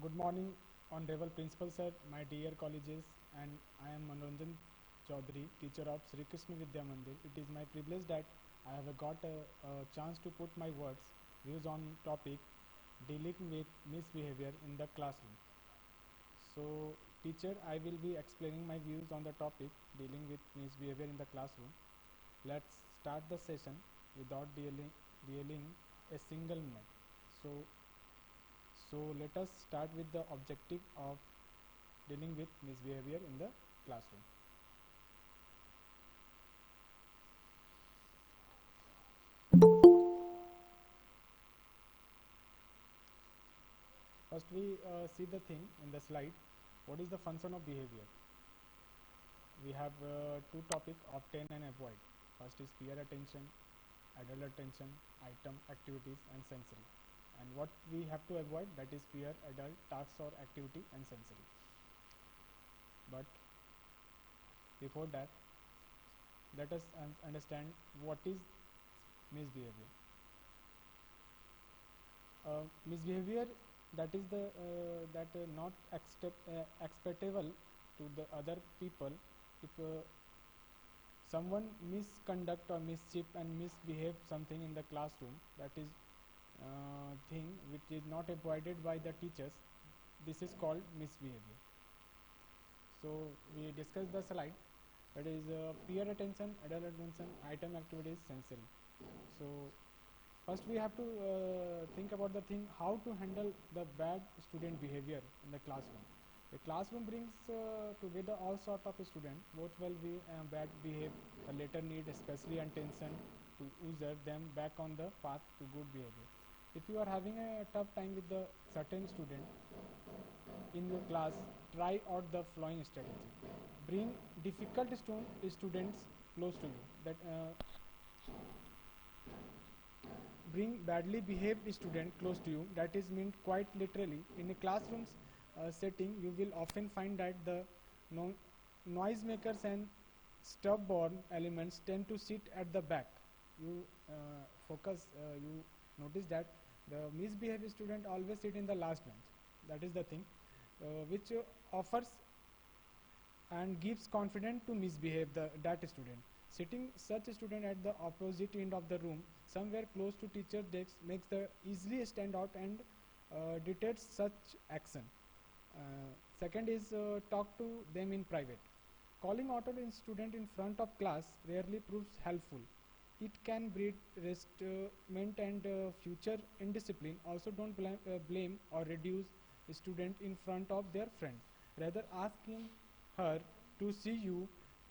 Good morning, Honorable Principal Sir, my dear colleges, and I am Manoranjan Chowdhary, teacher of Sri Krishna Vidya Mandir. It is my privilege that I have got a chance to put my words, views on topic dealing with misbehavior in the classroom. So, teacher, I will be explaining my views on the topic dealing with misbehavior in the classroom. Let's start the session without dealing a single minute. So, so let us start with the objective of dealing with misbehavior in the classroom. First, we see the thing in the slide. What is the function of behavior? We have two topics: obtain and avoid. First is peer attention, adult attention, item, activities, and sensory. And what we have to avoid, that is peer, adult, tasks or activity, and sensory. But before that, let us understand what is misbehavior. Misbehavior, that is the that not acceptable to the other people. If someone misconduct or mischief and misbehave something in the classroom, that is thing which is not avoided by the teachers, this is called misbehavior. So we discuss the slide, that is peer attention, adult attention, item, activities, sensory. So first we have to think about the thing how to handle the bad student behavior in the classroom. The classroom brings together all sort of students, both well be bad behave, the later need especially attention to user them back on the path to good behavior. If you are having a tough time with the certain student in your class, try out the following strategy. Bring difficult students close to you. That bring badly behaved student close to you. That is meant quite literally. In a classroom setting, you will often find that the noisemakers and stubborn elements tend to sit at the back. You you notice that the misbehaved student always sit in the last bench. That is the thing, which offers and gives confidence to misbehave that student. Sitting such a student at the opposite end of the room, somewhere close to teacher desk, makes the easily stand out and detects such action. Second is talk to them in private. Calling out a student in front of class rarely proves helpful. It can breed resentment and future indiscipline. Also, don't blame or reduce a student in front of their friend. Rather, asking her to see you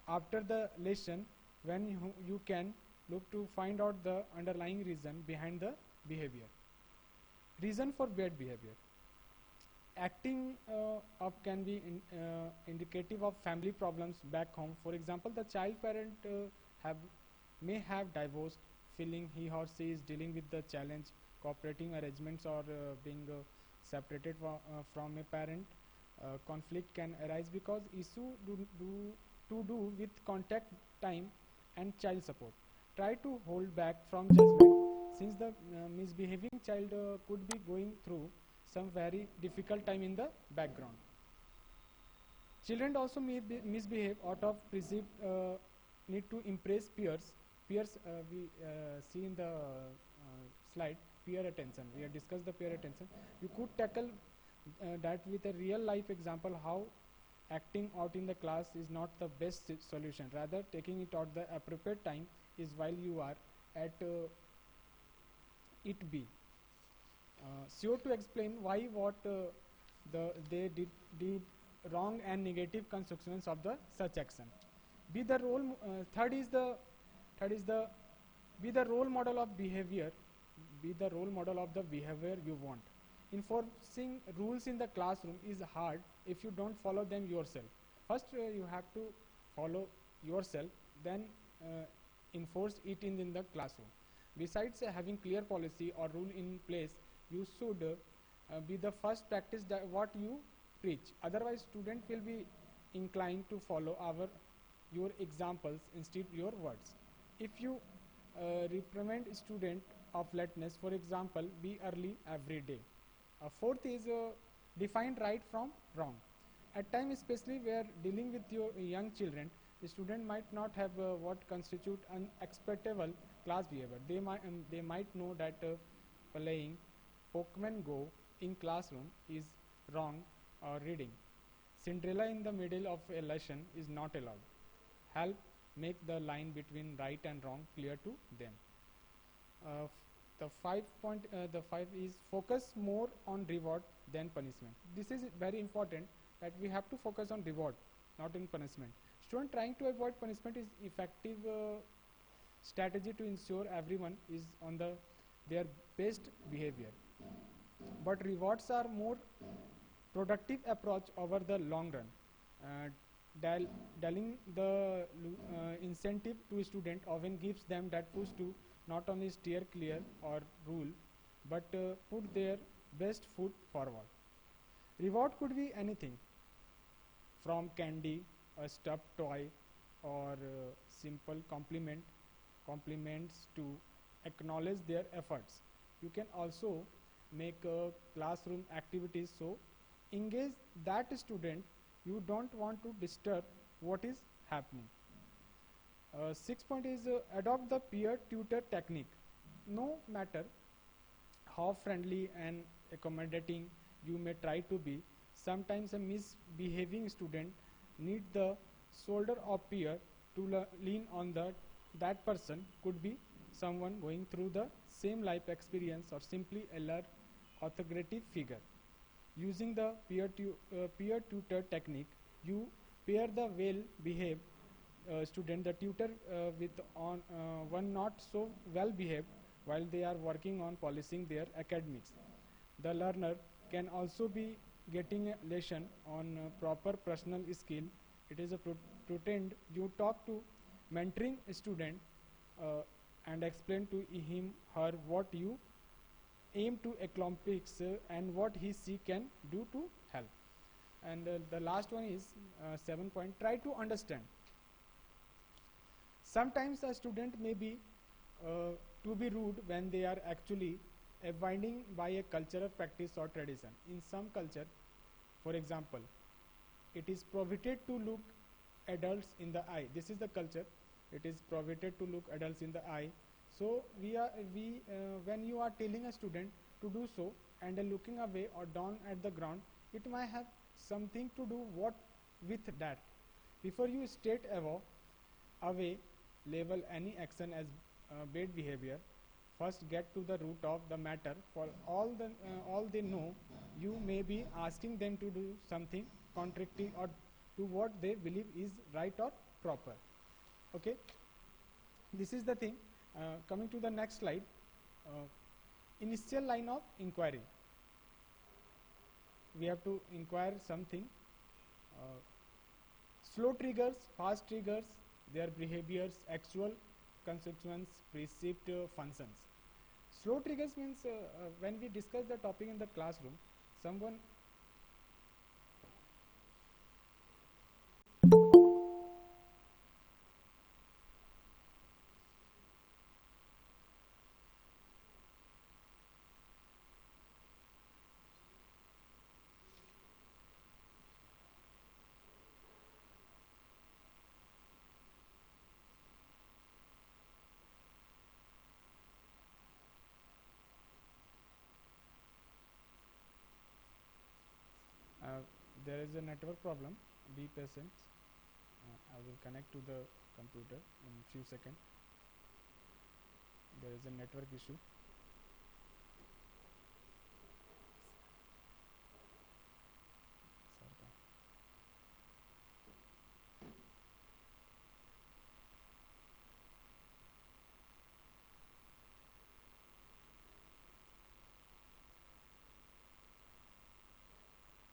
after the lesson when you can look to find out the underlying reason behind the behavior. Reason for bad behavior. Acting up can be indicative of family problems back home. For example, the child parent have may have divorced, feeling he or she is dealing with the challenge, cooperating arrangements or being separated from a parent. Conflict can arise because issue to do with contact time and child support. Try to hold back from judgment since the misbehaving child could be going through some very difficult time in the background. Children also may misbehave out of perceived need to impress peers. Peers we see in the slide, peer attention. We have discussed the peer attention. You could tackle that with a real life example how acting out in the class is not the best solution. Rather, taking it out the appropriate time is while you are at it be. Sure to explain why what they did wrong and negative consequences of the such action. Be the role. Third is the be the role model of behavior. Be the role model of the behavior you want. Enforcing rules in the classroom is hard if you don't follow them yourself. First, you have to follow yourself, then enforce it in the classroom. Besides having clear policy or rule in place, you should be the first practice that what you preach. Otherwise, student will be inclined to follow your examples instead your words. If you reprimand student of lateness, for example, be early every day. Fourth is define right from wrong. At times, especially where dealing with your young children, the student might not have what constitute unacceptable class behavior. They might know that playing Pokemon Go in classroom is wrong, or reading Cinderella in the middle of a lesson is not allowed. Help make the line between right and wrong clear to them. Uh, the five is focus more on reward than punishment. This is very important, that we have to focus on reward, not in punishment. Student trying to avoid punishment is effective strategy to ensure everyone is on their best behavior. But rewards are more productive approach over the long run. Uh, dialing the incentive to a student often gives them that push to not only steer clear or rule, but put their best foot forward. Reward could be anything from candy, a stuffed toy, or simple compliments to acknowledge their efforts. You can also make classroom activities so engage that student you don't want to disturb what is happening. Sixth point is adopt the peer tutor technique. No matter how friendly and accommodating you may try to be, sometimes a misbehaving student need the shoulder of peer to lean on. That person could be someone going through the same life experience, or simply a large authoritative figure. Using the peer tutor technique, you pair the well-behaved student, the tutor, with one not so well-behaved while they are working on polishing their academics. The learner can also be getting a lesson on proper personal skill. It is a pretend you talk to mentoring a student uh, and explain to him her what you aim to accomplish and what he can do to help. And the last one is 7 point, try to understand. Sometimes a student may be to be rude when they are actually abiding by a cultural practice or tradition. In some culture, for example, it is prohibited to look adults in the eye. This is the culture. It is prohibited to look adults in the eye. So when you are telling a student to do so and looking away or down at the ground, it might have something to do what with that. Before you state away, label any action as bad behavior. First, get to the root of the matter. For all they know, you may be asking them to do something contrary or to what they believe is right or proper. Okay, this is the thing. Coming to the next slide, initial line of inquiry. We have to inquire something. Slow triggers, fast triggers, their behaviors, actual consequence, perceived functions. Slow triggers means when we discuss the topic in the classroom, someone there is a network problem. Be patient. I will connect to the computer in few seconds. There is a network issue.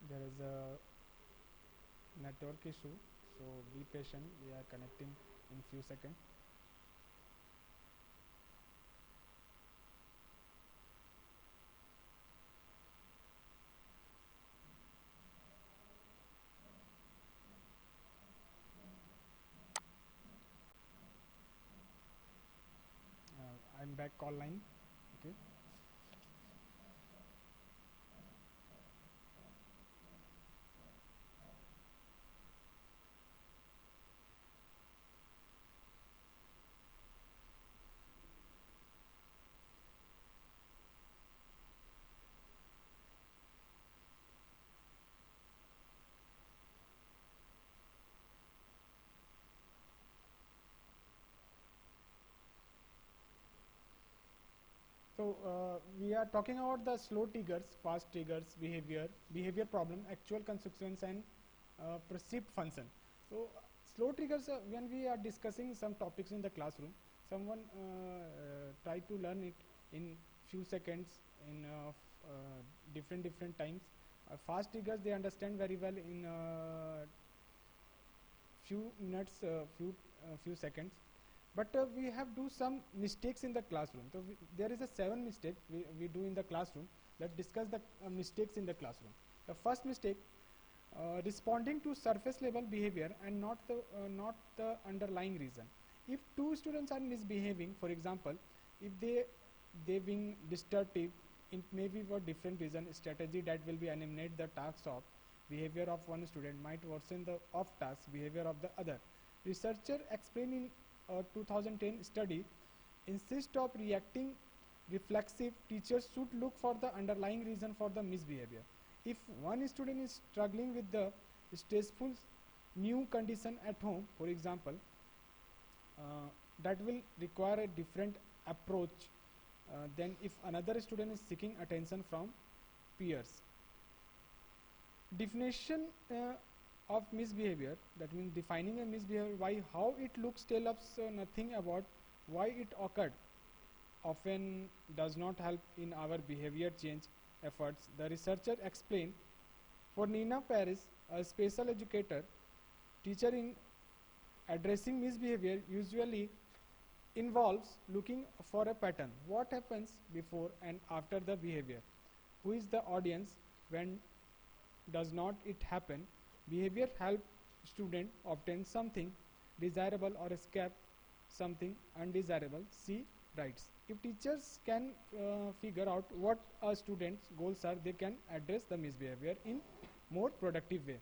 There is a network issue, so be patient. We are connecting in few seconds. I'm back online. Okay. So we are talking about the slow triggers, fast triggers, behavior problem, actual consequence, and perceived function. So slow triggers, when we are discussing some topics in the classroom, someone try to learn it in few seconds, in different times. Fast triggers they understand very well in few minutes, few seconds. But we have do some mistakes in the classroom. So there is a 7 mistakes we do in the classroom. Let's discuss the mistakes in the classroom. The first mistake, responding to surface level behavior and not the underlying reason. If two students are misbehaving, for example, if they being destructive, it may be for different reason. Strategy that will be eliminate the tasks of behavior of one student might worsen the off task behavior of the other. Researcher explain in a 2010 study insist of reacting reflexive. Teachers should look for the underlying reason for the misbehavior. If one student is struggling with the stressful new condition at home, for example, that will require a different approach than if another student is seeking attention from peers. Definition of misbehavior, that means defining a misbehavior, why, how it looks, tell us nothing about why it occurred, often does not help in our behavior change efforts. The researcher explained, for Nina Paris, a special educator, teacher in addressing misbehavior usually involves looking for a pattern. What happens before and after the behavior? Who is the audience? When does not it happen? Behavior help student obtain something desirable or escape something undesirable. C writes. If teachers can figure out what a student's goals are, they can address the misbehavior in more productive way.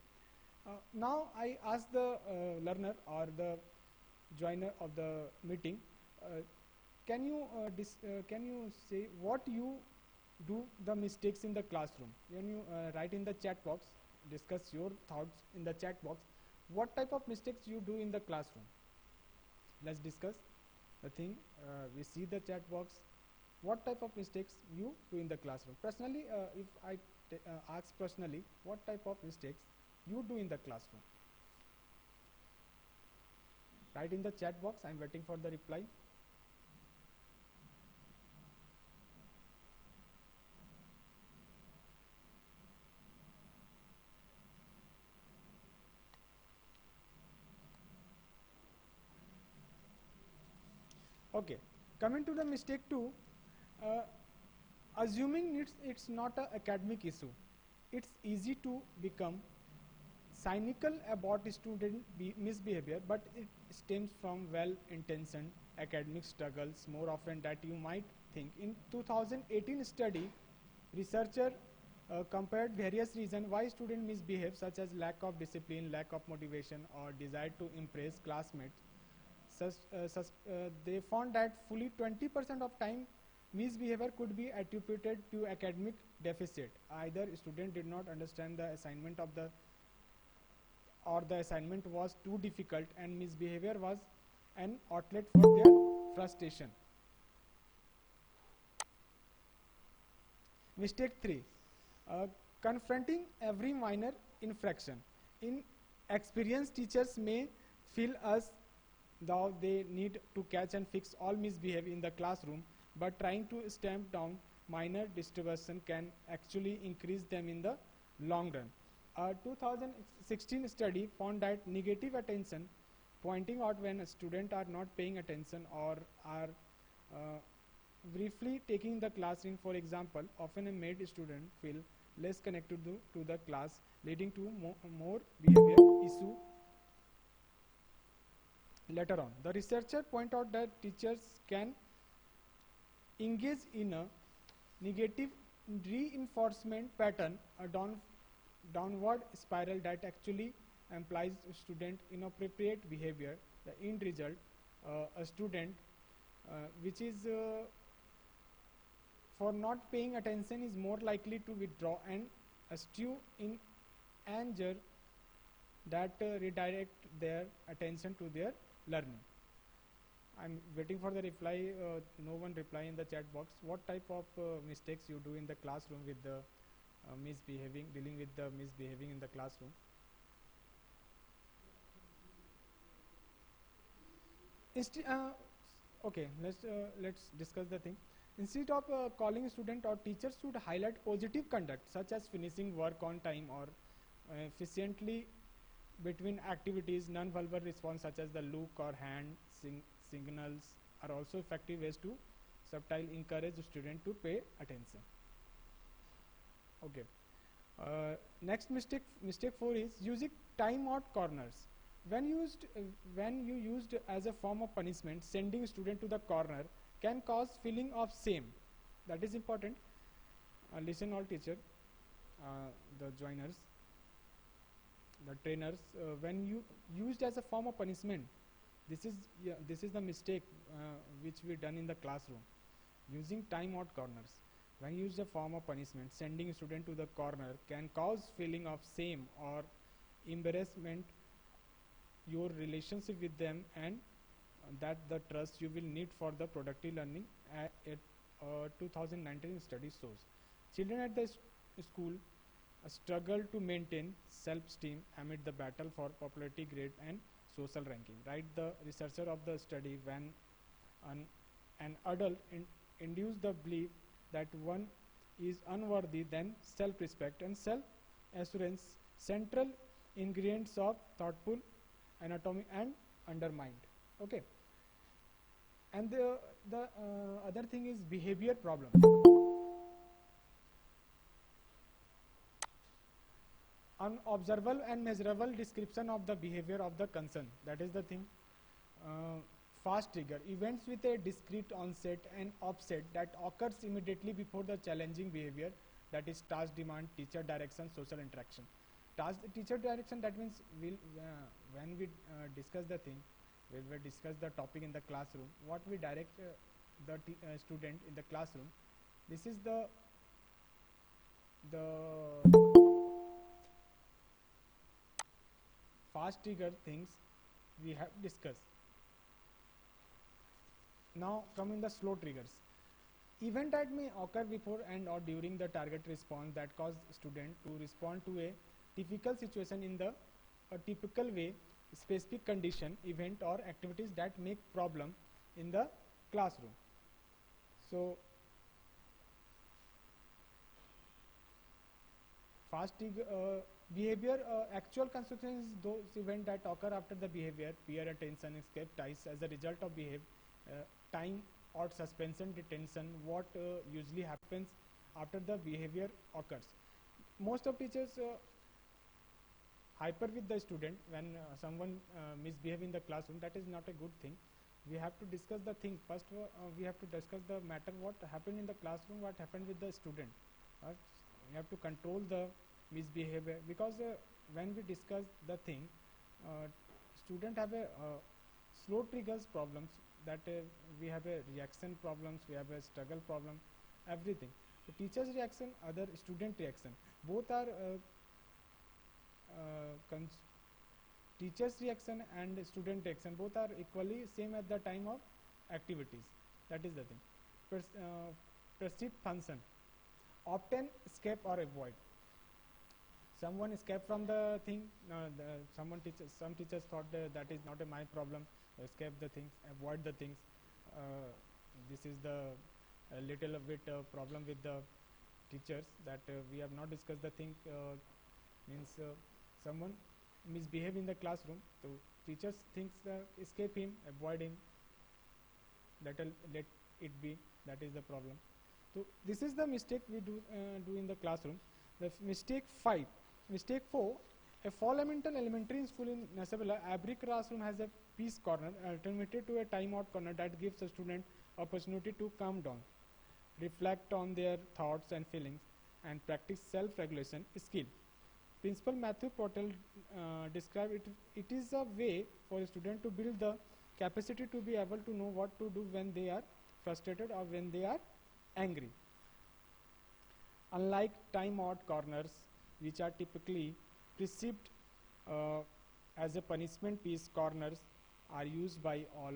Now I ask the learner or the joiner of the meeting, can you say what you do the mistakes in the classroom? When you write in the chat box, discuss your thoughts in the chat box. What type of mistakes you do in the classroom? Let's discuss the thing. We see the chat box. What type of mistakes you do in the classroom? Personally, if I ask personally, what type of mistakes you do in the classroom? Write in the chat box. I'm waiting for the reply. Okay, coming to the mistake 2, assuming it's not an academic issue. It's easy to become cynical about student misbehavior, but it stems from well-intentioned academic struggles more often that you might think. In 2018 study, researcher compared various reasons why students misbehave, such as lack of discipline, lack of motivation, or desire to impress classmates. They found that fully 20% of time misbehavior could be attributed to academic deficit. Either student did not understand the assignment of the or the assignment was too difficult and misbehavior was an outlet for their frustration. Mistake 3, confronting every minor infraction. In experienced teachers may feel as though they need to catch and fix all misbehavior in the classroom, but trying to stamp down minor disturbances can actually increase them in the long run. A 2016 study found that negative attention, pointing out when students are not paying attention or are briefly taking the classroom, for example, often made students feel less connected to the class, leading to more behavior issue later on. The researcher point out that teachers can engage in a negative reinforcement pattern, a downward spiral that actually implies student inappropriate behavior. The end result, a student which is for not paying attention is more likely to withdraw and stew in anger that redirect their attention to their learning. I'm waiting for the reply. No one reply in the chat box. What type of mistakes you do in the classroom with the misbehaving, dealing with the misbehaving in the classroom? Okay, let's discuss the thing. Instead of calling student or teachers should highlight positive conduct such as finishing work on time or efficiently between activities. Non-verbal response such as the look or hand signals are also effective ways to subtile encourage student to pay attention. Okay. Next mistake 4 is using time out corners. When you used as a form of punishment, sending student to the corner can cause feeling of shame. That is important. Listen all teacher, the joiners, the trainers. When you used as a form of punishment, this is the mistake which we done in the classroom. Using time out corners. When used a form of punishment, sending student to the corner can cause feeling of shame or embarrassment your relationship with them, and that the trust you will need for the productive learning. At 2019 study shows children at the school struggle to maintain self-esteem amid the battle for popularity, grade, and social ranking. Right, the researcher of the study, when an adult induced the belief that one is unworthy, then self-respect and self-assurance, central ingredients of thoughtful anatomy, and undermined. Okay, and the other thing is behavior problem. Unobservable and measurable description of the behavior of the concern. That is the thing. Fast trigger events with a discrete onset and offset that occurs immediately before the challenging behavior, that is task demand, teacher direction, social interaction. Teacher direction, that means when we discuss the thing, when we discuss the topic in the classroom, what we direct the student in the classroom. This is the fast trigger things we have discussed. Now come in the slow triggers. Event that may occur before and or during the target response that cause student to respond to a difficult situation in the a typical way, specific condition, event, or activities that make problem in the classroom. So fast behavior, actual consequences is those events that occur after the behavior, peer attention, escape ties as a result of time or suspension, detention, what usually happens after the behavior occurs. Most of teachers hyper with the student when someone misbehave in the classroom. That is not a good thing. We have to discuss the thing first. We have to discuss the matter, what happened in the classroom, what happened with the student. We have to control the misbehavior, because when we discuss the thing, student have a slow triggers problems, that we have a reaction problems, we have a struggle problem, everything. The teacher's reaction, other student reaction, both are teacher's reaction and student reaction, both are equally same at the time of activities. That is the thing. Perceived function, often escape or avoid. Someone escape from the thing, some teachers thought that is not my problem, escape the things, avoid the things. This is the little bit problem with the teachers, that we have not discussed the thing. Means someone misbehave in the classroom, so teachers thinks escape him, avoid him, let it be. That is the problem. So this is the mistake we do in the classroom. The mistake 4, a fundamental elementary school in Nasabella, every classroom has a peace corner alternative to a timeout corner that gives a student opportunity to calm down, reflect on their thoughts and feelings, and practice self-regulation skill. Principal Matthew Portal described it. It is a way for a student to build the capacity to be able to know what to do when they are frustrated or when they are angry. Unlike time-out corners, which are typically perceived as a punishment piece, corners are used by all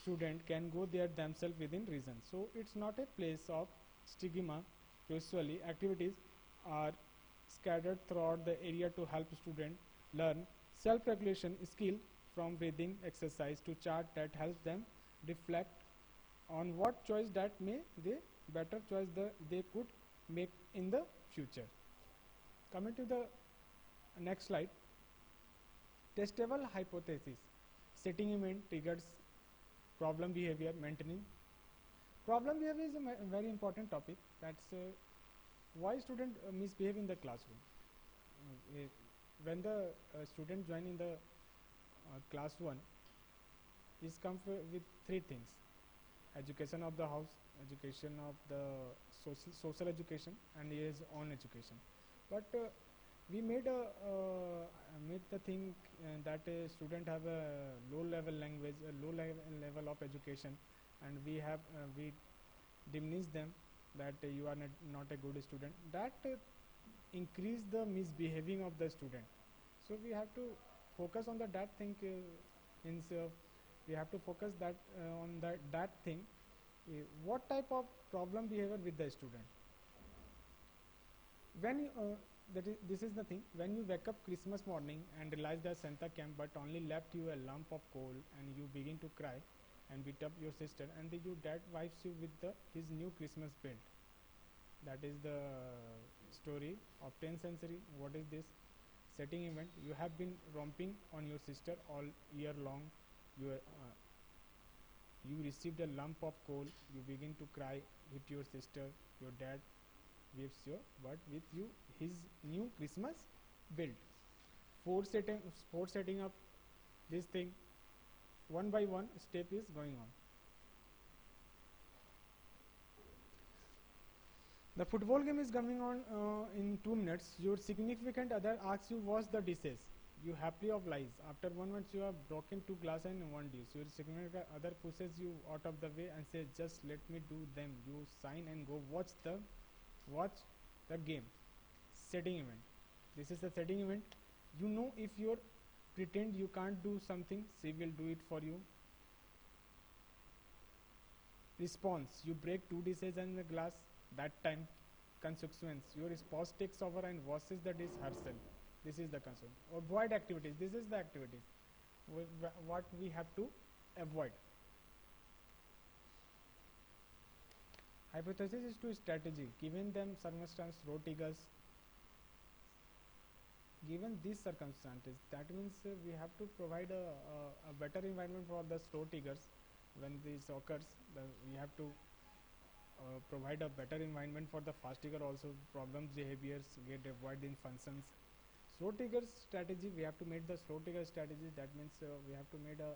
student can go there themselves within reason. So it's not a place of stigma. Usually activities are scattered throughout the area to help students learn self-regulation skill, from breathing exercise to chart that helps them reflect on what choice that may they better choice they could make in the future. Coming to the next slide, testable hypothesis. Setting event triggers problem behavior maintaining. Problem behavior is a very important topic. That's why students misbehave in the classroom. When the student join in the class 1, is come with three things: education of the house, education of the social education, and his own education. But we made the thing that a student have a low level language, a low level of education, and we diminish them that you are not a good student. That increase the misbehaving of the student. So we have to focus on that thing. Means we have to focus that on that thing. What type of problem behavior with the student? When you, this is the thing. When you wake up Christmas morning and realize that Santa came but only left you a lump of coal, and you begin to cry and beat up your sister, and your dad wipes you with his new Christmas belt. That is the story of 10th century. What is this? Setting event. You have been romping on your sister all year long. You received a lump of coal. You begin to cry, hit your sister. Your dad gives you what with you his new Christmas belt. For setting up this thing, one by one step is going on. The football game is coming on in 2 minutes. Your significant other asks you what's the dishes. You happily oblige. After 1 minute you have broken 2 glasses and 1 dish. Your significant other pushes you out of the way and says, just let me do them. You sign and go watch the game. Setting event. This is the setting event. You know, if you pretend you can't do something, she will do it for you. Response. You break 2 dishes and a glass. That time, consequence. Your spouse takes over and washes the dish herself. This is the concern. Avoid activities. This is the activities what we have to avoid. Hypothesis is to strategy. Given them circumstance, row triggers. Given these circumstances, that means we have to provide a better environment for the slow triggers. When this occurs, we have to provide a better environment for the fast trigger also. Problems behaviors get avoided in functions. Slow triggers strategy, we have to make the slow trigger strategy. That means we have to make a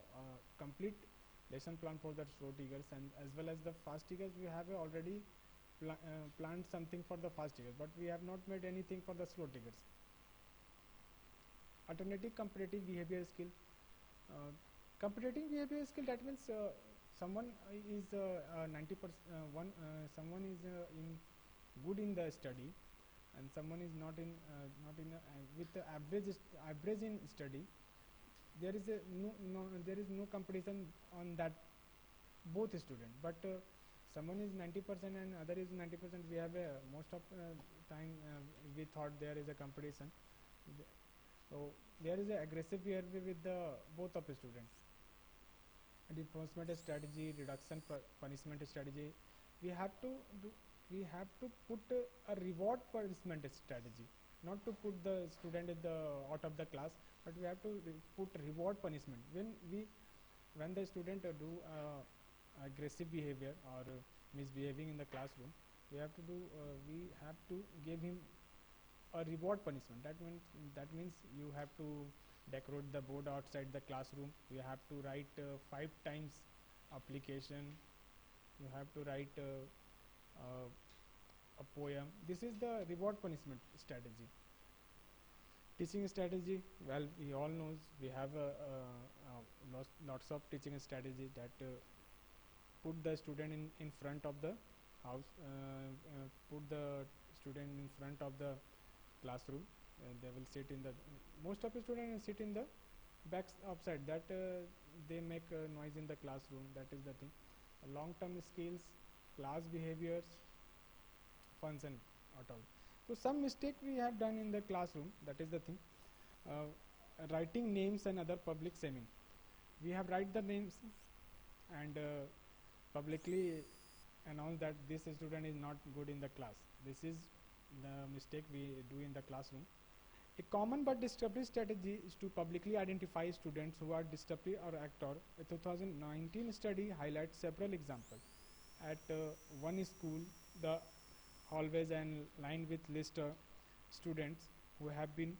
complete lesson plan for the slow triggers, and as well as the fast triggers we have already planned something for the fast triggers, but we have not made anything for the slow triggers. Alternative competitive behavior skill. Competitive behavior skill, that means someone is 90%. Someone is in good in the study, and someone is not in with the average in study. There is no competition on that both student. But someone is 90% and other is 90%. We have most of time we thought there is a competition. So there is a aggressive behavior with the both of the students. Reinforcement strategy, reduction punishment strategy. We have to put a reward punishment strategy, not to put the student in out of the class, but we have to put reward punishment. When the student do aggressive behavior or misbehaving in the classroom, we have to give him a reward punishment. That means you have to decorate the board outside the classroom. You have to write 5 times application. You have to write a poem. This is the reward punishment strategy. Teaching strategy, well, we all knows we have lots of teaching strategy that put the student in front of the house, put the student in front of the classroom. They will sit in the most of the students sit in the backs upside that they make noise in the classroom. That is the thing. Long term skills, class behaviors, function at all. So some mistake we have done in the classroom. That is the thing. uh, Writing names and other public shaming. We have write the names and publicly announce that this student is not good in the class. This is the mistake we do in the classroom. A common but disruptive strategy is to publicly identify students who are disruptive or actor. A 2019 study highlights several examples. At one school, the hallways and lined with list students who have been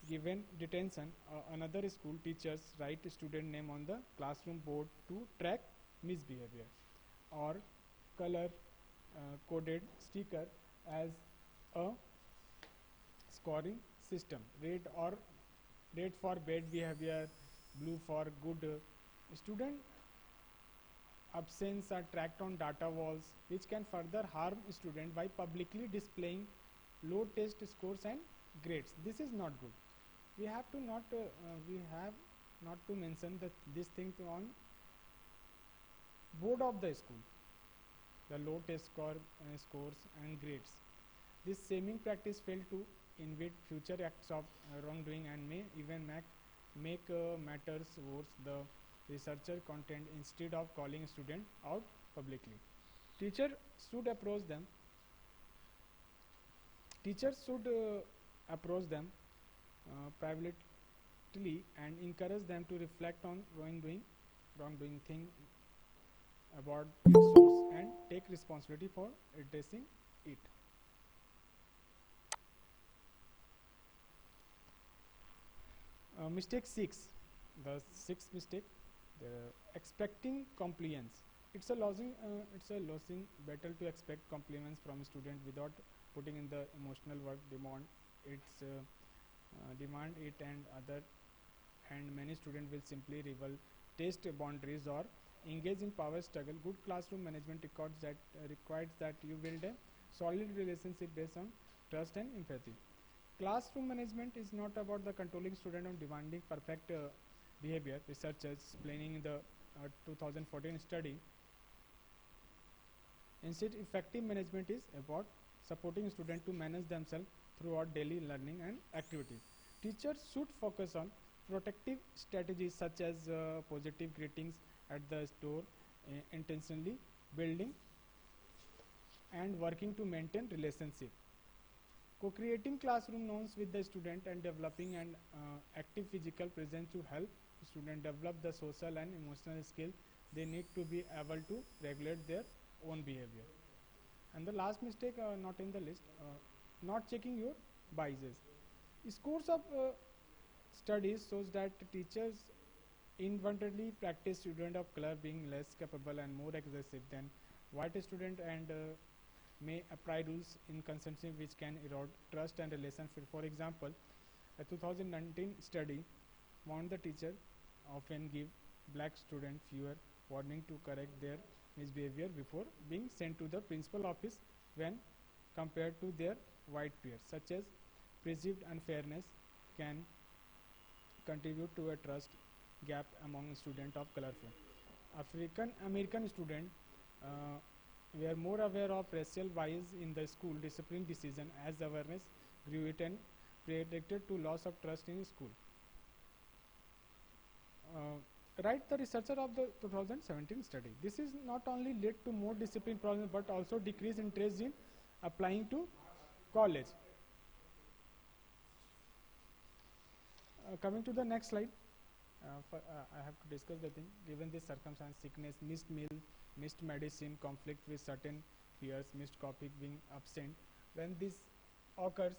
given detention. Another school teachers write student name on the classroom board to track misbehavior, or color coded sticker as a scoring system. Red for bad behavior, blue for good. Student absence are tracked on data walls, which can further harm student by publicly displaying low test scores and grades. This is not good. We have to not we have not to mention that this thing on board of the school, the low test scores and grades. This shaming practice failed to invite future acts of wrongdoing and may even make matters worse. The researcher content instead of calling student out publicly. Teacher should approach them. Teachers should approach them privately and encourage them to reflect on wrongdoing thing about its source and take responsibility for addressing it. Mistake 6, the sixth mistake, the expecting compliance. It's a losing battle to expect compliments from a student without putting in the emotional work. Demand it and other, and many students will simply rebel, test boundaries, or engage in power struggle. Good classroom management requires that you build a solid relationship based on trust and empathy. Classroom management is not about the controlling student or demanding perfect behavior. Researchers explaining the 2014 study. Instead, effective management is about supporting students to manage themselves throughout daily learning and activities. Teachers should focus on protective strategies such as positive greetings at the door, intentionally building and working to maintain relationship. Co-creating classroom norms with the student and developing an active physical presence to help students develop the social and emotional skills they need to be able to regulate their own behavior. And the last mistake, not in the list, not checking your biases. Scores of studies shows that teachers inadvertently practice student of color being less capable and more aggressive than white student, and may apply rules inconsistently which can erode trust and relationship. For example, a 2019 study found the teacher often give black students fewer warning to correct their misbehavior before being sent to the principal office when compared to their white peers. Such as perceived unfairness can contribute to a trust gap among students of color. African American students uh, were more aware of racial bias in the school discipline decision. As awareness grew, it and predicted to loss of trust in school. Right, the researcher of the 2017 study. This is not only led to more discipline problems but also decreased interest in applying to college. Coming to the next slide, I have to discuss the thing. Given this circumstance, sickness, missed meal, missed medicine, conflict with certain peers, missed copy, being absent. When this occurs,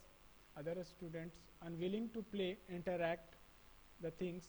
other students unwilling to play, interact, the things.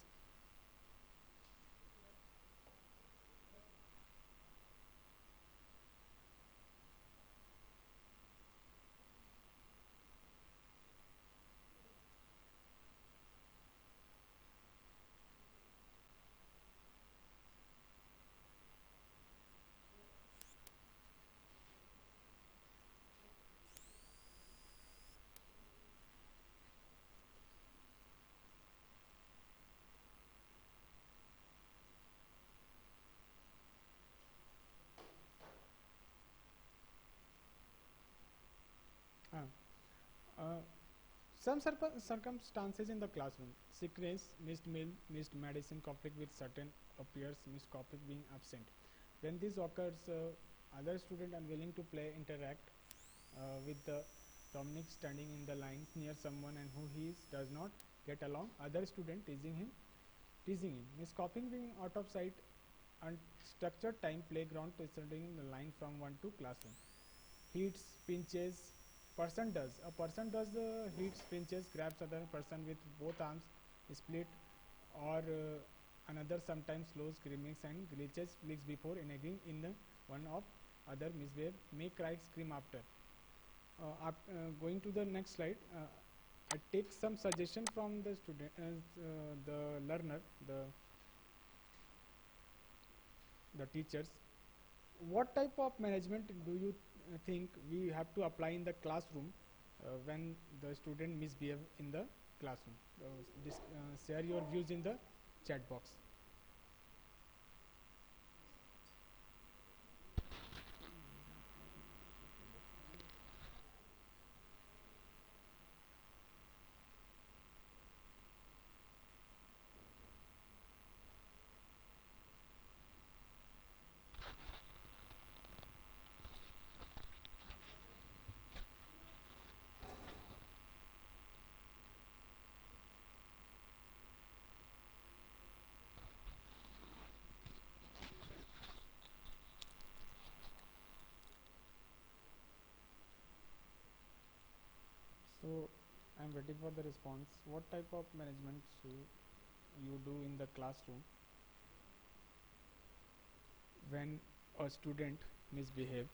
Uh, some circumstances in the classroom: sickness, missed meal, missed medicine, conflict with certain peers, missed conflict being absent. When this occurs, other student unwilling to play interact with the Dominic standing in the lines near someone and who he does not get along. Other student teasing him. Miss copying being out of sight. Unstructured time playground presenting in the line from one to classroom. Hits, pinches. A person does the hits, pinches, grabs other person with both arms, split, or another sometimes slow screaming and glitches flicks before enaging in the one of other misbehave, may cry, scream after. Going to the next slide, I take some suggestion from the student, the learner, the teachers. What type of management do you think we have to apply in the classroom when the student misbehave in the classroom? Share your views in the chat box. So I'm waiting for the response. What type of management you do in the classroom when a student misbehave?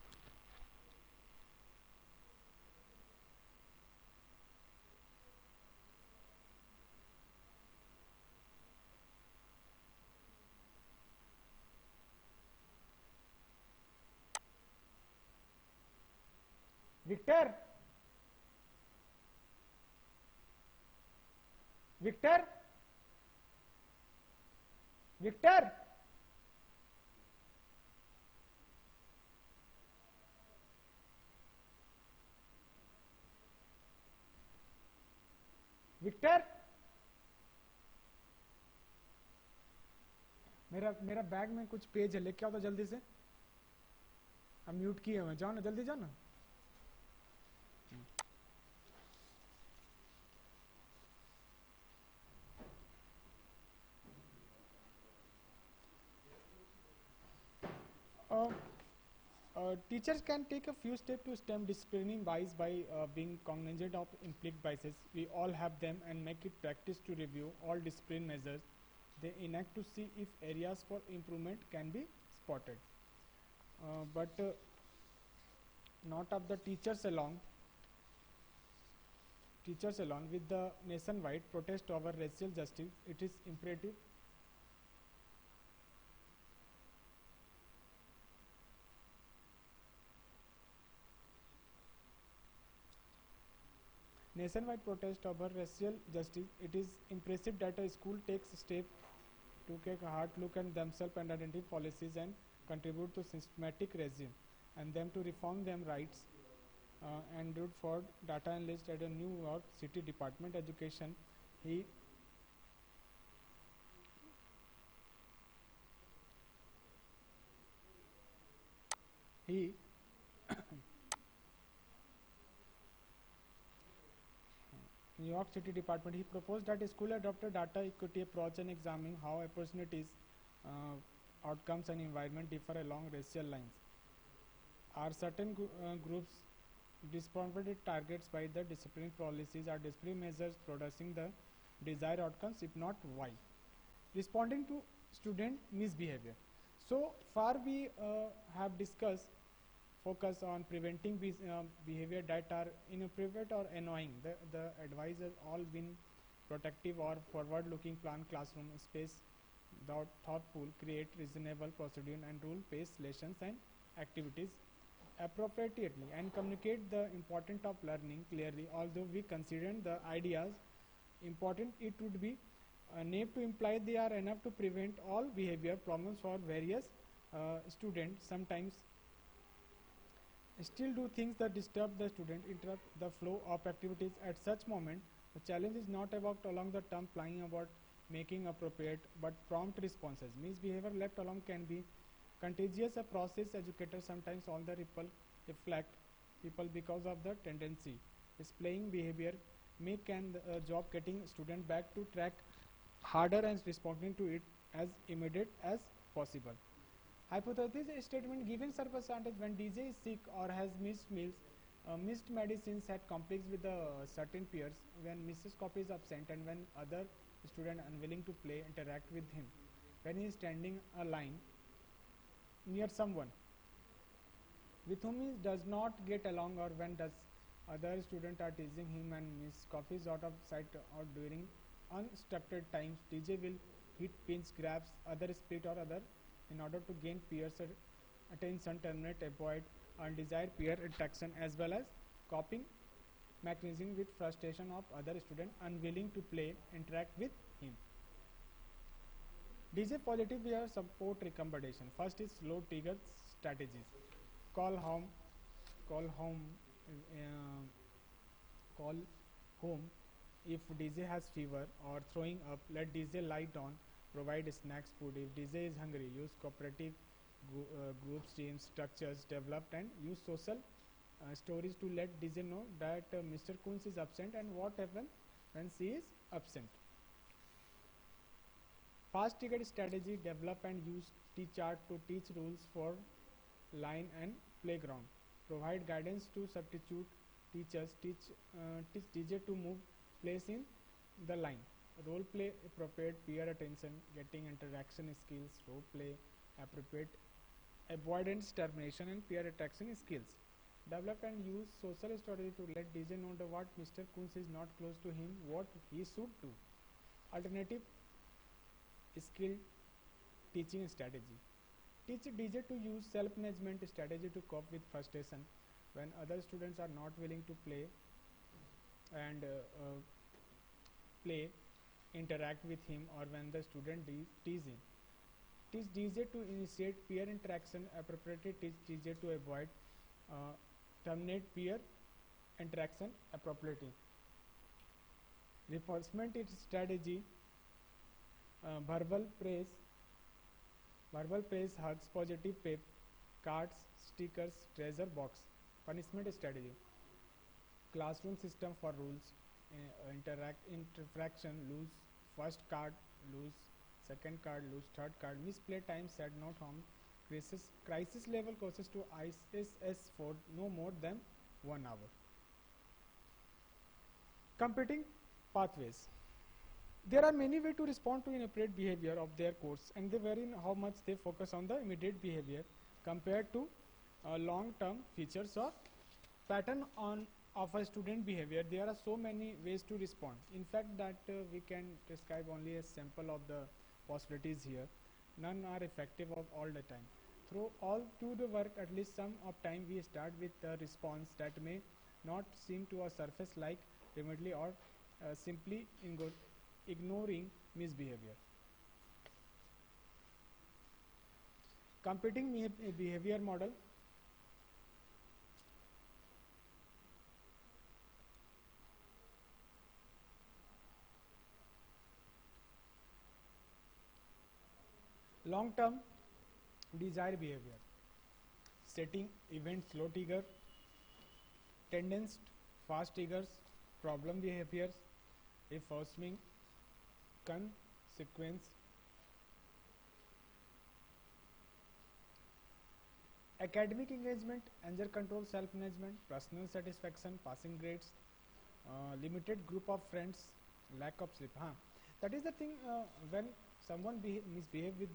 Victor, Victor, Victor. Victor, मेरा मेरा bag में कुछ page है, लेके आओ तो जल्दी से। अब म्यूट किए हुए, जाओ ना, जल्दी जाओ ना। Teachers can take a few steps to stem disciplining bias by being cognizant of implicit biases. We all have them, and make it practice to review all discipline measures they enact to see if areas for improvement can be spotted. But not of the teachers alone. With the nationwide protest over racial justice, it is imperative nationwide protest over racial justice, it is impressive that a school takes steps to take a hard look at themselves and identify policies and contribute to systematic regime and them to reform them rights. And Rutherford, data analyst at the New York City Department of Education, he he New York City Department, he proposed that a school adopt a data equity approach and examine how opportunities, outcomes and environment differ along racial lines. Are certain groups disproportionate targets by the discipline policies or discipline measures producing the desired outcomes? If not, why? Responding to student misbehavior. So far we have discussed focus on preventing behavior that are inappropriate or annoying. The advice has all been protective or forward-looking plan classroom space, thoughtful, create reasonable procedure and rule-based lessons and activities appropriately, and communicate the importance of learning clearly. Although we consider the ideas important, it would be naive to imply they are enough to prevent all behavior problems for various students. Sometimes still do things that disturb the student, interrupt the flow of activities. At such moment, the challenge is not about along the term flying about making appropriate but prompt responses. Misbehavior left alone can be contagious. A process educators sometimes all the ripple reflect people because of the tendency. Displaying behavior make an job getting student back to track harder and responding to it as immediate as possible. Hypothesis statement: given circumstances when DJ is sick or has missed meals, missed medicines, had conflicts with the certain peers, when Mrs. Copy is absent, and when other student unwilling to play interact with him, when he is standing a line near someone with whom he does not get along, or when does other students are teasing him and Miss Coffee is out of sight, or during unstructured times, DJ will hit, pinch, grabs, other split or other in order to gain peers attention, terminate, avoid undesired peer interaction, as well as coping mechanism with frustration of other student unwilling to play, interact with him. DJ positive peer support recommendation. First is low trigger strategies. Call home, call home, uh, call home if DJ has fever or throwing up. Let DJ lie down. Provide snacks, food. If DJ is hungry, use cooperative groups, teams, structures developed, and use social stories to let DJ know that Mr. Kunz is absent and what happens when she is absent. Fast ticket strategy: develop and use T-chart to teach rules for line and playground. Provide guidance to substitute teachers. Teach DJ to move place in the line. Role play appropriate peer attention, getting interaction skills. Role play appropriate avoidance, termination, and peer attraction skills. Develop and use social strategy to let DJ know what Mr. Kunz is not close to him, what he should do. Alternative skill teaching strategy: teach DJ to use self-management strategy to cope with frustration when other students are not willing to play and play, interact with him, or when the student tease him. Teach DJ to initiate peer interaction appropriately. Teach DJ to avoid terminate peer interaction appropriately. Reinforcement strategy: verbal praise, hugs, positive pep, cards, stickers, treasure box. Punishment strategy: classroom system for rules, interaction, lose first card, lose second card, lose third card, misplay time, said not home, crisis level courses to ISS for no more than 1 hour. Competing pathways: there are many ways to respond to inappropriate behavior of their course, and they vary in how much they focus on the immediate behavior compared to long-term features or pattern of a student behavior. There are so many ways to respond. In fact, that we can describe only a sample of the possibilities here. None are effective of all the time. Through the work, at least some of time we start with a response that may not seem to a surface like remotely or simply ignoring misbehavior. Competing behavior model: long-term desired behavior, setting event slow trigger, tendency fast triggers, problem behaviors, reinforcement, consequence. Academic engagement, anger control, self-management, personal satisfaction, passing grades, limited group of friends, lack of sleep. That is the thing. When someone misbehave with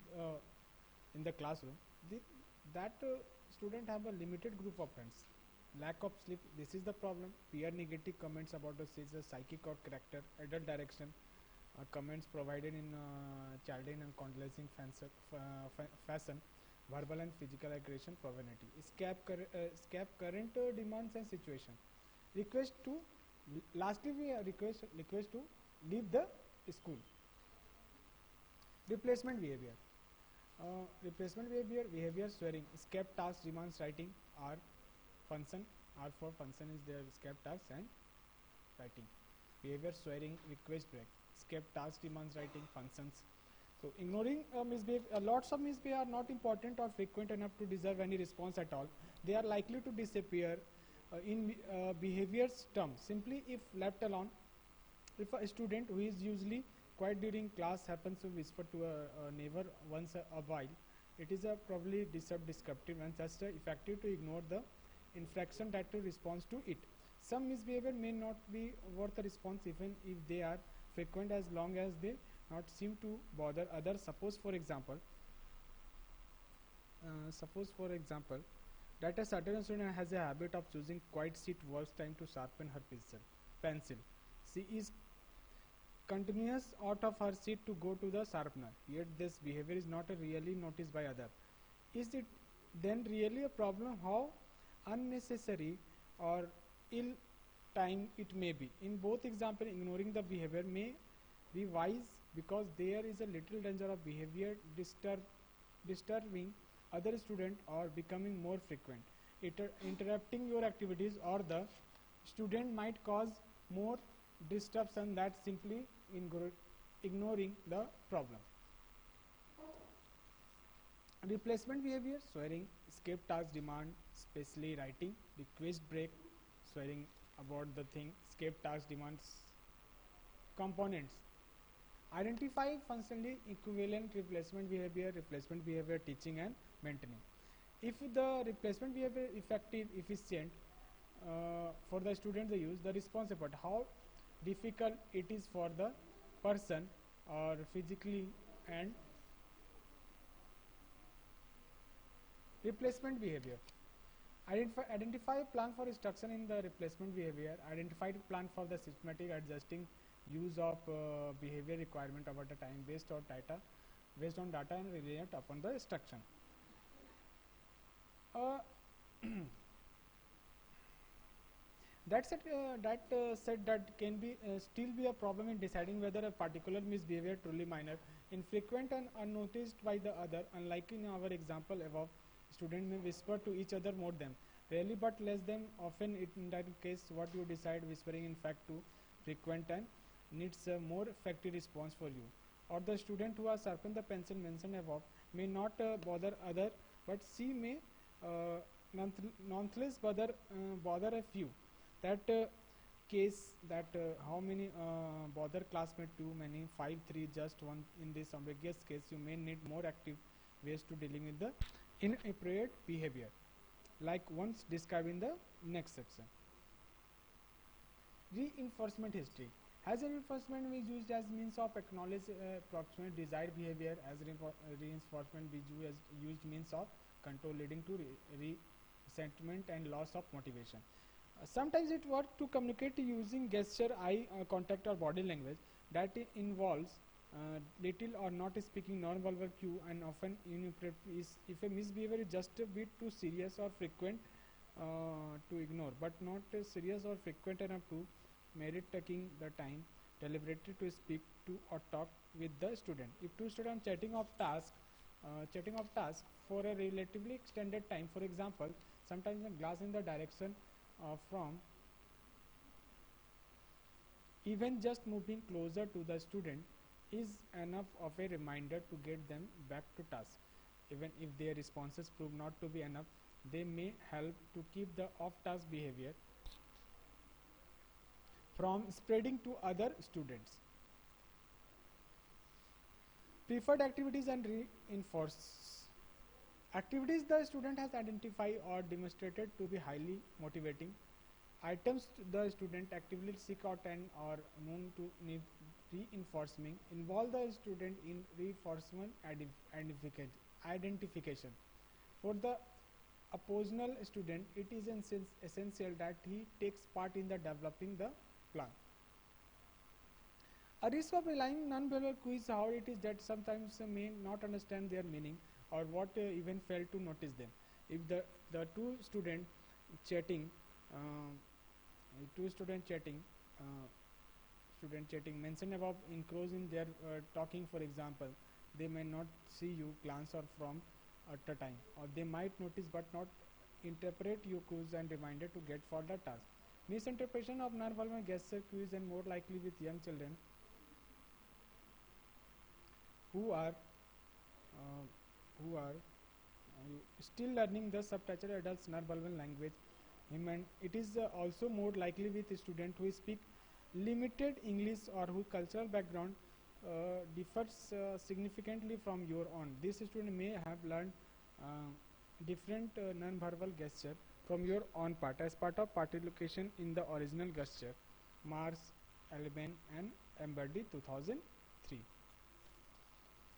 in the classroom, that student have a limited group of friends. Lack of sleep, this is the problem. Peer negative comments about the psychic or character, adult direction, comments provided in children and condescending fashion, verbal and physical aggression, profanity. Escape current demands and situation. Request to, lastly we request to leave the school. Replacement behavior. Replacement behavior, swearing, escape task, demands writing, or function. R for function is their escape task and writing. Behavior, swearing, request break. Escape task demands writing functions. So ignoring misbehavior, lots of misbehavior are not important or frequent enough to deserve any response at all. They are likely to disappear in behavior's terms simply if left alone. If a student who is usually quiet during class happens to whisper to a neighbor once a while, it is a probably disruptive and just effective to ignore the infraction that responds to it. Some misbehavior may not be worth a response even if they are frequent, as long as they not seem to bother others. Suppose for example that a certain student has a habit of choosing quiet seat works time to sharpen her pencil. She is continuous out of her seat to go to the sharpener, yet this behavior is not really noticed by others. Is it then really a problem? How unnecessary or ill time it may be. In both examples, ignoring the behavior may be wise because there is a little danger of behavior disturbing other students or becoming more frequent. Interrupting your activities or the student might cause more disruption than simply ignoring the problem. Replacement behavior, swearing, escape task demand, especially writing, request break, swearing about the thing, escape task demands. Components. Identify functionally equivalent replacement behavior teaching and maintaining. If the replacement behavior effective, efficient for the student they use, the response about how difficult it is for the person or physically. And replacement behavior. Identify plan for instruction in the replacement behavior. Identify plan for the systematic adjusting use of behavior requirement over the time based on data and reliant upon the instruction. That said, that can be still be a problem in deciding whether a particular misbehavior truly minor, infrequent and unnoticed by the other. Unlike in our example above, students may whisper to each other more than rarely but less than often. In that case, what you decide whispering in fact too frequent and needs a more effective response for you. Or the student who has sharpened the pencil mentioned above may not bother other, but she may nonetheless bother a few. That case that how many bother classmate too many, 5, 3, just one. In this ambiguous case, you may need more active ways to dealing with the inappropriate behavior, like once described in the next section. Reinforcement history. Has reinforcement is used as means of acknowledge approximate desired behavior, as reinforcement be used means of control leading to resentment and loss of motivation. Sometimes it works to communicate using gesture, eye contact or body language that involves little or not speaking non-verbal cue, and often if a misbehavior is just a bit too serious or frequent to ignore, but not serious or frequent enough to merit taking the time deliberately to speak to or talk with the student. If two students chatting of task for a relatively extended time, for example, sometimes a glass in the direction from even just moving closer to the student is enough of a reminder to get them back to task. Even if their responses prove not to be enough, they may help to keep the off-task behavior from spreading to other students. Preferred activities and reinforce. Activities the student has identified or demonstrated to be highly motivating. Items the student actively seek out and or known to need reinforcement. Involve the student in reinforcement identification. For the oppositional student, it is essential that he takes part in the developing the plan. A risk of relying non-verbal cues, how it is that sometimes may not understand their meaning or what even fail to notice them. If the two student chatting mentioned above encroach in their talking, for example, they may not see you glance or from at a time, or they might notice but not interpret your cues and reminder to get for the task. Misinterpretation of non-verbal gesture cues and more likely with young children who are uh, who are still learning the subcultural adults non-verbal language. And it is also more likely with students who speak limited English or whose cultural background differs significantly from your own. This student may have learned different non-verbal gesture from your own part as part of participation in the original gesture. Mars, Alban and Embody 2003.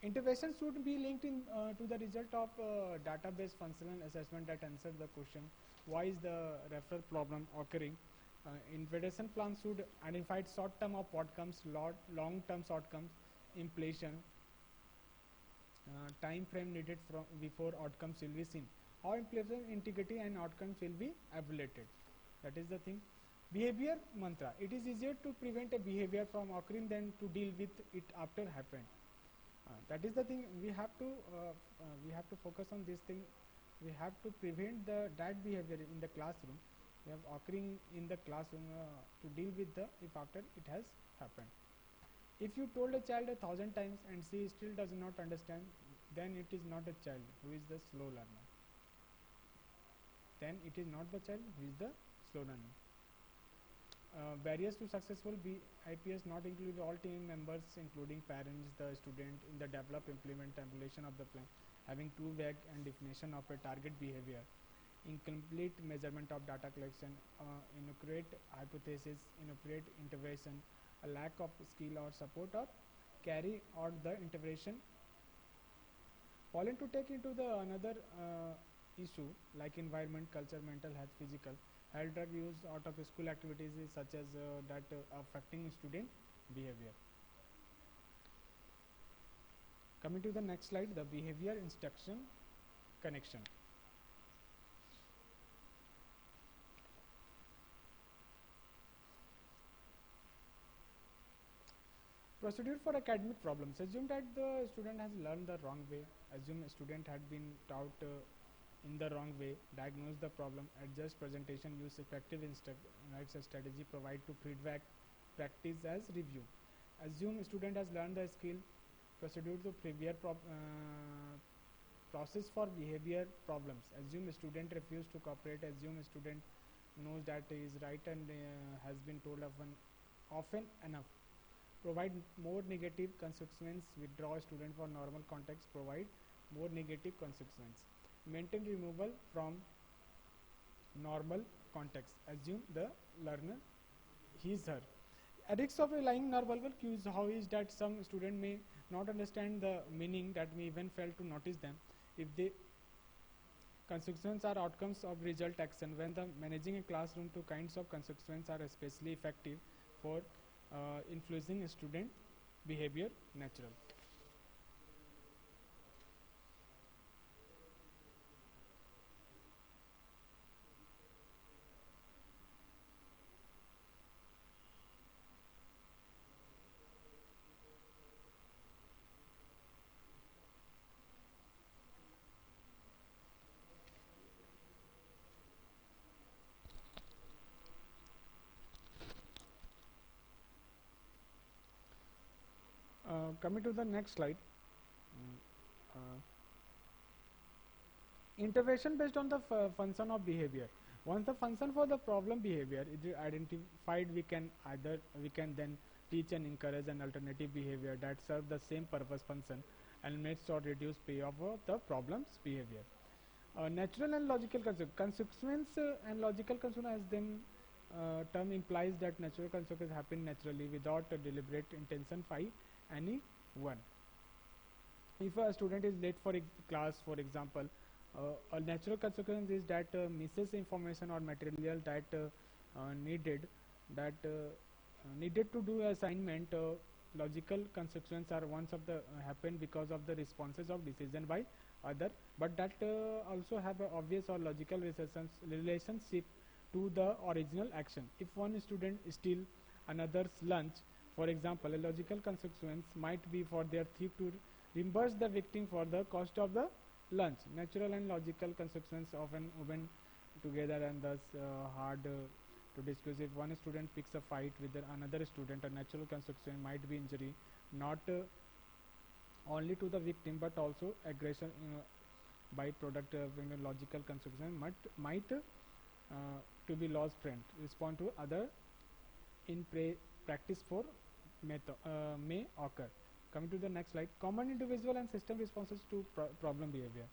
Intervention should be linked to the result of database functional assessment that answers the question why is the referral problem occurring. Intervention plan should identify short-term outcomes, long-term outcomes, inflation, time frame needed from before outcomes will be seen, how inflation integrity and outcomes will be evaluated. That is the thing. Behavior mantra. It is easier to prevent a behavior from occurring than to deal with it after happened. That is the thing. We have to focus on this thing. We have to prevent that behavior in the classroom. We have occurring in the classroom to deal with the if after it has happened. If you told a child 1,000 times and she still does not understand, then it is not a child who is the slow learner. Then it is not the child who is the slow learner. Barriers to successful IPS not include all team members, including parents, the student, in the develop, implement, evaluation of the plan, having too vague and definition of a target behavior, incomplete measurement of data collection, inaccurate hypothesis, inappropriate intervention, a lack of skill or support or carry out the intervention. Falling to take into the another issue like environment, culture, mental health, physical health, drug use, out of school activities such as that affecting student behavior. Coming to the next slide, the behavior instruction connection. Procedure for academic problems. Assume that the student has learned the wrong way. Assume a student had been taught in the wrong way. Diagnose the problem. Adjust presentation. Use effective strategy. Provide to feedback. Practice as review. Assume student has learned the skill. Procedure to prepare process for behavior problems. Assume student refused to cooperate. Assume student knows that he is right and has been told often enough. Provide more negative consequence. Withdraw student for normal context. Provide more negative consequence. Maintain removal from normal context. Assume the learner his her. Ethics of relying nonverbal cues. How is that some student may not understand the meaning, that may even fail to notice them if the consequences are outcomes of result action. When the managing a classroom, two kinds of consequences are especially effective for influencing a student behavior. Natural. Coming to the next slide. Intervention based on the function of behavior. Once the function for the problem behavior is identified, we can then teach and encourage an alternative behavior that serve the same purpose function and makes or reduce payoff of the problem's behavior. Natural and logical consequence and logical consequence, as then term implies that natural consequences happen naturally without a deliberate intention by anyone. If a student is late for class, for example, a natural consequence is that misses information or material that needed to do assignment. Logical consequences are ones of the happen because of the responses of decision by other, but that also have a obvious or logical relationship to the original action. If one student steals another's lunch, for example, a logical consequence might be for their thief to reimburse the victim for the cost of the lunch. Natural and logical consequences often together and thus hard to discuss. If one student picks a fight with another student, a natural consequence might be injury, not only to the victim but also aggression. Byproduct of logical consequence might to be lost friend. Respond to other in practice for may occur. Coming to the next slide, common individual and system responses to problem behavior.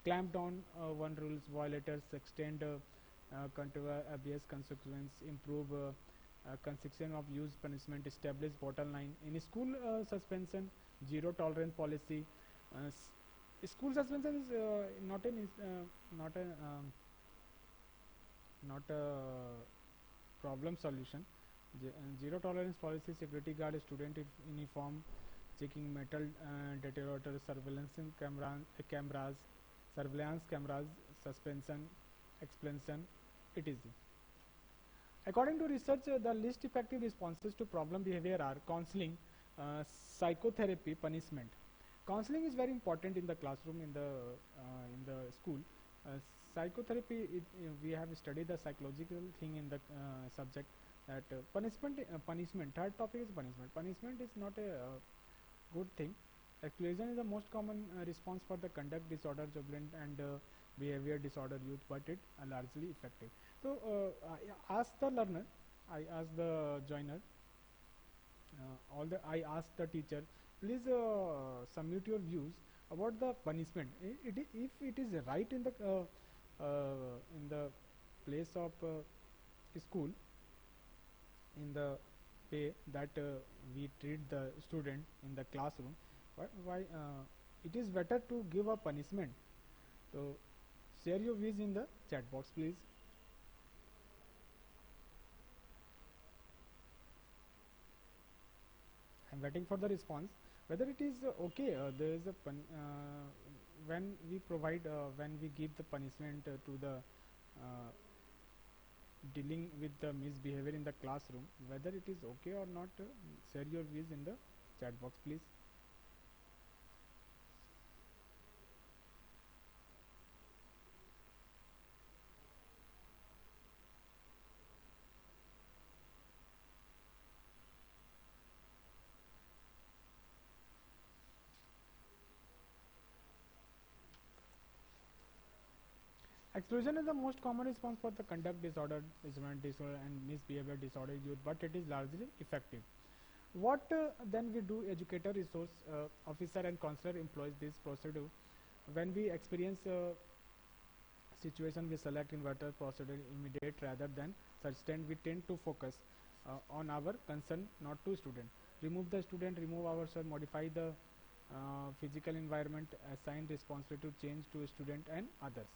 Clamp down one rules, violators extend contour abuse consequence, improve consequence of use punishment, establish bottom line. In school suspension, zero tolerance policy. School suspension is not a not a problem solution. Zero tolerance policy, security guard, student uniform, checking metal detector, cameras, surveillance cameras, suspension, explanation, etc. According to research, the least effective responses to problem behavior are counseling, psychotherapy, punishment. Counseling is very important in the classroom, in the school. Psychotherapy, we have studied the psychological thing in the subject, that punishment. Third topic is punishment. Punishment is not a good thing. Exclusion is the most common response for the conduct disorder, jubilant and behavior disorder youth, but it largely effective. So I ask the learner, I ask the joiner, I ask the teacher, please submit your views about the punishment. If it is right in the place of school, in the way that we treat the student in the classroom, why it is better to give a punishment. So share your views in the chat box, please. I'm waiting for the response whether it is okay. There is a when we provide when we give the punishment to the dealing with the misbehavior in the classroom, whether it is okay or not. Share your views in the chat box, please. Exclusion is the most common response for the conduct disorder, and misbehavior disorder youth, but it is largely effective. What then we do? Educator, resource officer and counselor employs this procedure. When we experience situation, we select inverter procedure immediate rather than sustained. We tend to focus on our concern, not to student. Remove the student, remove ourselves, modify the physical environment, assign responsibility to change to a student and others.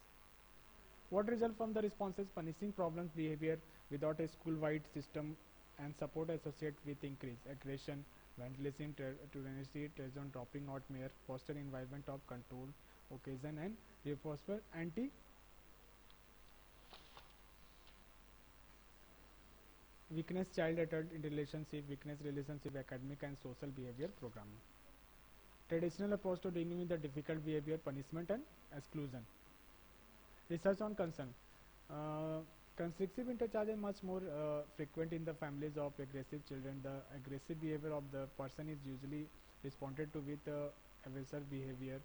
What result from the responses? Punishing problems behavior without a school-wide system and support associated with increased aggression, vandalism, tyranny, treason, dropping out mayor, foster environment of control, occasion and reinforcement anti weakness, child adult relationship, weakness relationship, academic and social behavior programming. Traditional approach to dealing with the difficult behavior, punishment and exclusion. Research on concern. Constructive interchange is much more frequent in the families of aggressive children. The aggressive behavior of the person is usually responded to with evasive behavior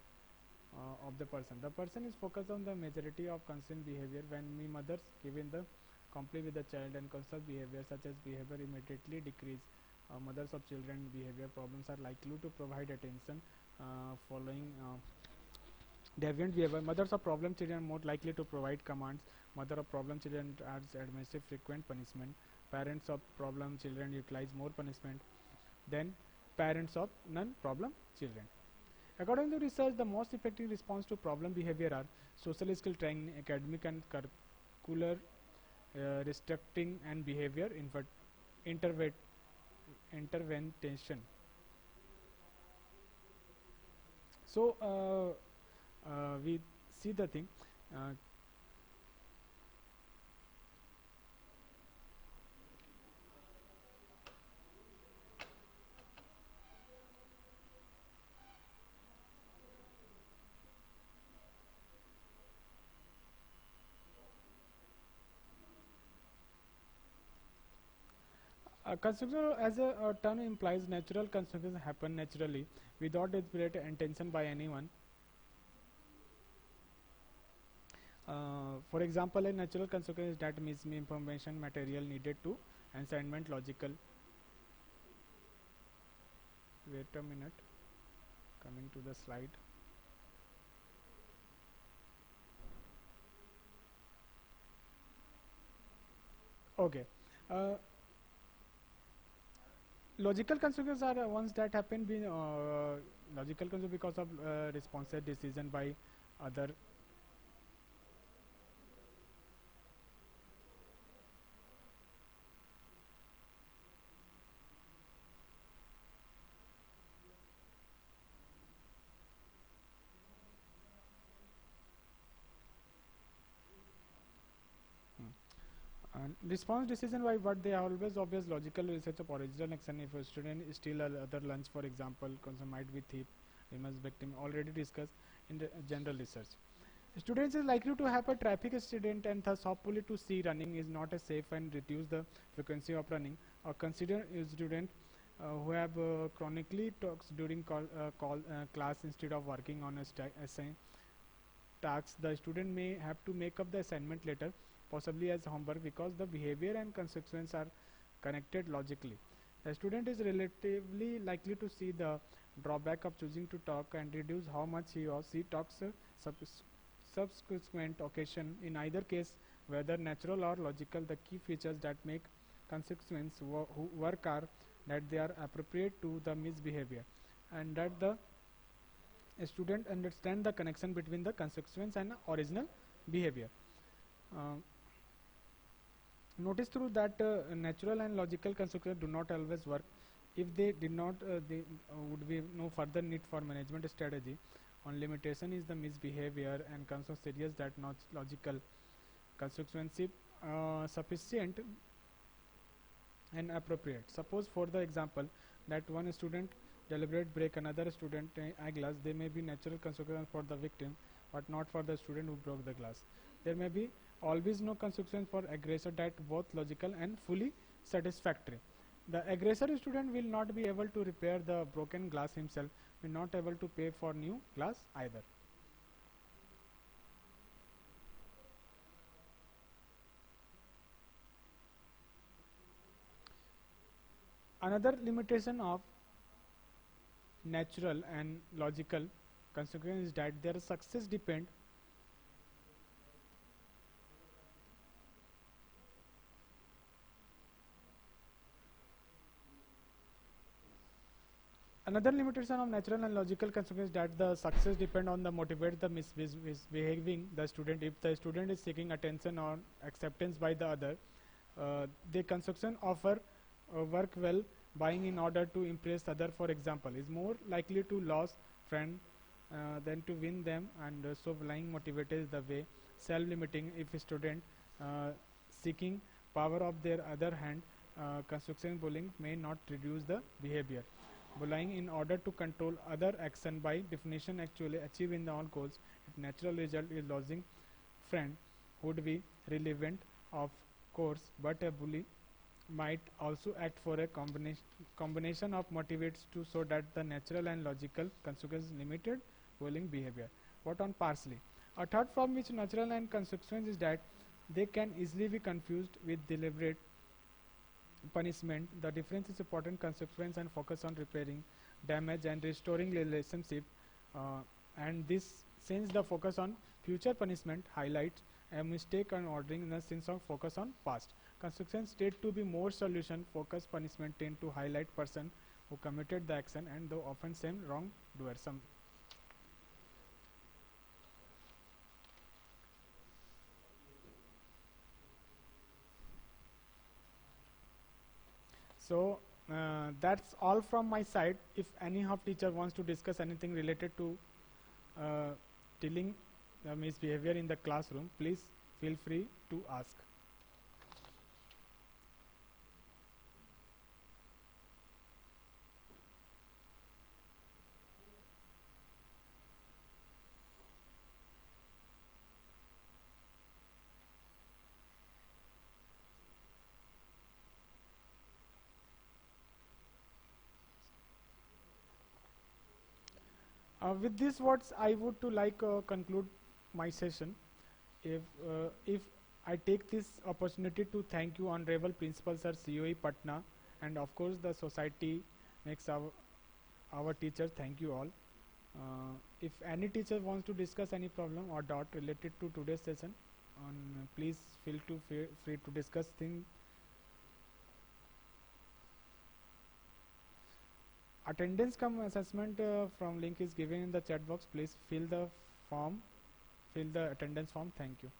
of the person. The person is focused on the majority of concern behavior. When we mothers given the comply with the child and concern behavior such as behavior immediately decrease. Mothers of children behavior problems are likely to provide attention following deviant behavior. Mothers of problem children are more likely to provide commands. Mother of problem children administer frequent punishment. Parents of problem children utilize more punishment than parents of non-problem children. According to research, the most effective response to problem behavior are social skill training, academic and curricular restricting and behavior intervention. So we see the thing. Consequence as a term implies natural consequences happen naturally without deliberate intention by anyone. For example, a natural consequence is that misinformation material needed to assignment logical. Wait a minute. Coming to the slide. Okay. Uh, Logical consequences are ones that happen logical consequences because of responsive decision by other. And response decision by what they are always obvious logical research of original action. If a student steal other lunch, for example, consume might be thief, remains victim. Already discussed in the general research. Students is likely to have a traffic accident and thus hopefully to see running is not a safe and reduce the frequency of running. Or consider a student who have chronically talks during class instead of working on a assigned tasks. The student may have to make up the assignment later, possibly as homework, because the behavior and consequences are connected logically. The student is relatively likely to see the drawback of choosing to talk and reduce how much he or she talks subsequent occasion. In either case, whether natural or logical, the key features that make consequence work are that they are appropriate to the misbehavior and that the student understand the connection between the consequence and original behavior. Uh, Notice through that natural and logical consequences do not always work. If they did not, there would be no further need for management strategy. On limitation is the misbehavior and concerns serious that not logical consequences sufficient and appropriate. Suppose for the example that one student deliberate break another student a glass, there may be natural consequence for the victim but not for the student who broke the glass. There may be always no consequence for aggressor that both logical and fully satisfactory. The aggressor student will not be able to repair the broken glass himself, will not able to pay for new glass either. Another limitation of natural and logical consequence is that their success depend. Another limitation of natural and logical consequence that the success depend on the motivate the misbehaving the student. If the student is seeking attention or acceptance by the other, the construction offer work well. Buying in order to impress other, for example, is more likely to lose friend than to win them, and so lying motivated is the way. Self-limiting, if a student seeking power of their other hand, construction bullying may not reduce the behavior. Bullying in order to control other action by definition actually achieve in the all goals. Its natural result is losing friend would be relevant of course, but a bully might also act for a combination of motivates to so that the natural and logical consequence limited bullying behavior. What on parsley? A third from which natural and consequence is that they can easily be confused with deliberate punishment. The difference is important consequence and focus on repairing damage and restoring relationship, and this since the focus on future punishment highlights a mistake on ordering in the sense of focus on past. Consequence tend to be more solution focused punishment tend to highlight person who committed the action and though often same wrongdoer. So that's all from my side. If any of teacher wants to discuss anything related to uh, dealing misbehavior in the classroom, please feel free to ask. With these words, I would to like conclude my session. If I take this opportunity to thank you, Honorable Principal Sir COE Patna, and of course the society makes our teachers. Thank you all. If any teacher wants to discuss any problem or doubt related to today's session, please feel to free to discuss things. Attendance cum assessment from link is given in the chat box. Please fill the form, fill the attendance form. Thank you.